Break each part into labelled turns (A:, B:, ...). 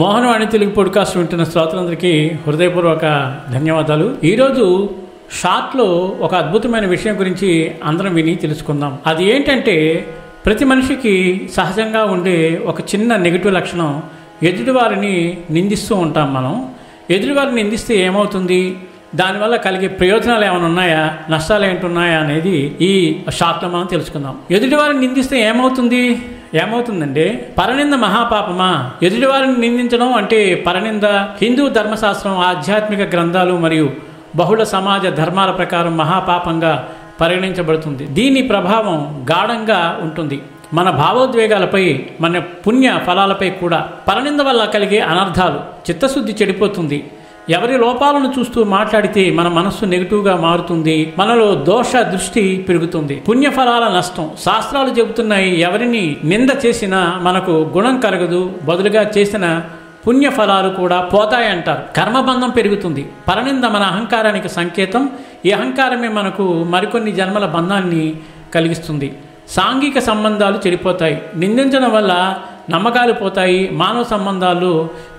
A: Mohanavani Telugu podcast వింటున్న శ్రోతలందరికీ హృదయపూర్వక ధన్యవాదాలు. ఈరోజు షార్ట్లో ఒక అద్భుతమైన విషయం గురించి అందరం విని తెలుసుకుందాం. అది ఏంటంటే, ప్రతి మనిషికి సహజంగా ఉండే ఒక చిన్న నెగిటివ్ లక్షణం, ఎదుటివారిని నిందిస్తూ ఉంటాం. మనం ఎదుటివారిని నిందిస్తే ఏమవుతుంది, దానివల్ల కలిగే ప్రయోజనాలు ఏమైనా ఉన్నాయా, నష్టాలు ఏంటున్నాయా అనేది ఈ షార్ట్లో మనం తెలుసుకుందాం. ఎదుటివారిని నిందిస్తే ఏమవుతుందంటే పరనింద మహాపాపమా? ఎదుటివారిని నిందించడం అంటే పరనింద హిందూ ధర్మశాస్త్రం, ఆధ్యాత్మిక గ్రంథాలు మరియు బహుళ సమాజ ధర్మాల ప్రకారం మహాపాపంగా పరిగణించబడుతుంది. దీని ప్రభావం గాఢంగా ఉంటుంది మన భావోద్వేగాలపై, మన పుణ్య ఫలాలపై కూడా. పరనింద వల్ల కలిగే అనర్థాలు: చిత్తశుద్ధి చెడిపోతుంది. ఎవరి లోపాలను చూస్తూ మాట్లాడితే మన మనస్సు నెగిటివ్గా మారుతుంది. మనలో దోష దృష్టి పెరుగుతుంది. పుణ్యఫలాల నష్టం: శాస్త్రాలు చెబుతున్నాయి, ఎవరిని నింద చేసినా మనకు గుణం కలగదు, బదులుగా చేసిన పుణ్యఫలాలు కూడా పోతాయంటారు. కర్మబంధం పెరుగుతుంది. పరనింద మన అహంకారానికి సంకేతం. ఈ అహంకారమే మనకు మరికొన్ని జన్మల బంధాన్ని కలిగిస్తుంది. సాంఘిక సంబంధాలు చెడిపోతాయి. నిందించడం వల్ల నమ్మకాలు పోతాయి, మానవ సంబంధాలు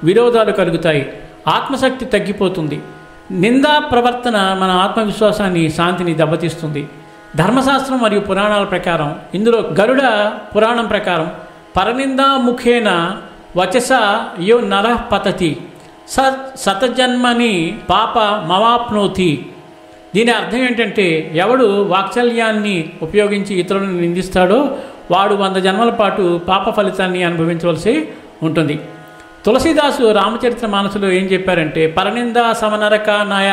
A: విరోధాలు కలుగుతాయి, ఆత్మశక్తి తగ్గిపోతుంది. నిందా ప్రవర్తన మన ఆత్మవిశ్వాసాన్ని, శాంతిని దెబ్బతీస్తుంది. ధర్మశాస్త్రం మరియు పురాణాల ప్రకారం, ఇందులో గరుడ పురాణం ప్రకారం, పరనిందా ముఖేన వచస యో నరః పతతి శతజన్మని పాప మవాప్నోతి. దీని అర్థం ఏంటంటే, ఎవడు వాత్సల్యాన్ని ఉపయోగించి ఇతరులను నిందిస్తాడో వాడు 100 జన్మల పాటు పాప ఫలితాన్ని అనుభవించవలసి ఉంటుంది. తులసీదాసు రామచరిత్ర మానసులో ఏం చెప్పారంటే, పరనింద సమనరక నాయ,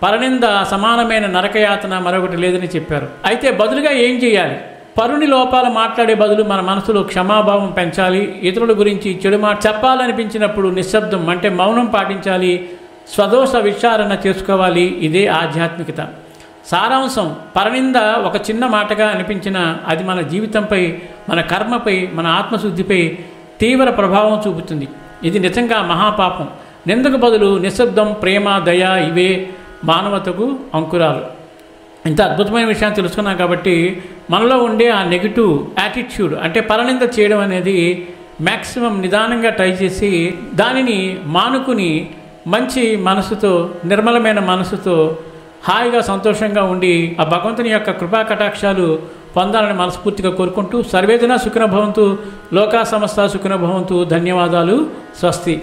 A: పరనింద సమానమైన నరకయాతన మరొకటి లేదని చెప్పారు. అయితే బదులుగా ఏం చేయాలి? పరుని లోపాలు మాట్లాడే బదులు మన మనసులో క్షమాభావం పెంచాలి. ఇతరుల గురించి చెడు మాట చెప్పాలనిపించినప్పుడు నిశ్శబ్దం అంటే మౌనం పాటించాలి. స్వదోష విచారణ చేసుకోవాలి. ఇదే ఆధ్యాత్మికత. సారాంశం: పరనింద ఒక చిన్న మాటగా అనిపించినా అది మన జీవితంపై, మన కర్మపై, మన ఆత్మశుద్ధిపై తీవ్ర ప్రభావం చూపుతుంది. ఇది నిజంగా మహాపాపం. నిందకు బదులు నిశ్శబ్దం, ప్రేమ, దయ ఇవే మానవతకు అంకురాలు. ఇంత అద్భుతమైన విషయాన్ని తెలుసుకున్నాం కాబట్టి మనలో ఉండే ఆ నెగిటివ్ యాటిట్యూడ్ అంటే పరనింద చేయడం అనేది మ్యాక్సిమం నిదానంగా ట్రై చేసి దానిని మానుకుని మంచి మనసుతో, నిర్మలమైన మనసుతో హాయిగా సంతోషంగా ఉండి ఆ భగవంతుని యొక్క కృపా కటాక్షాలు పొందాలని మనస్ఫూర్తిగా కోరుకుంటూ, సర్వేజన సుఖినో భవంతు, లోకా సమస్త సుఖినో భవంతు. ధన్యవాదాలు. స్వస్తి.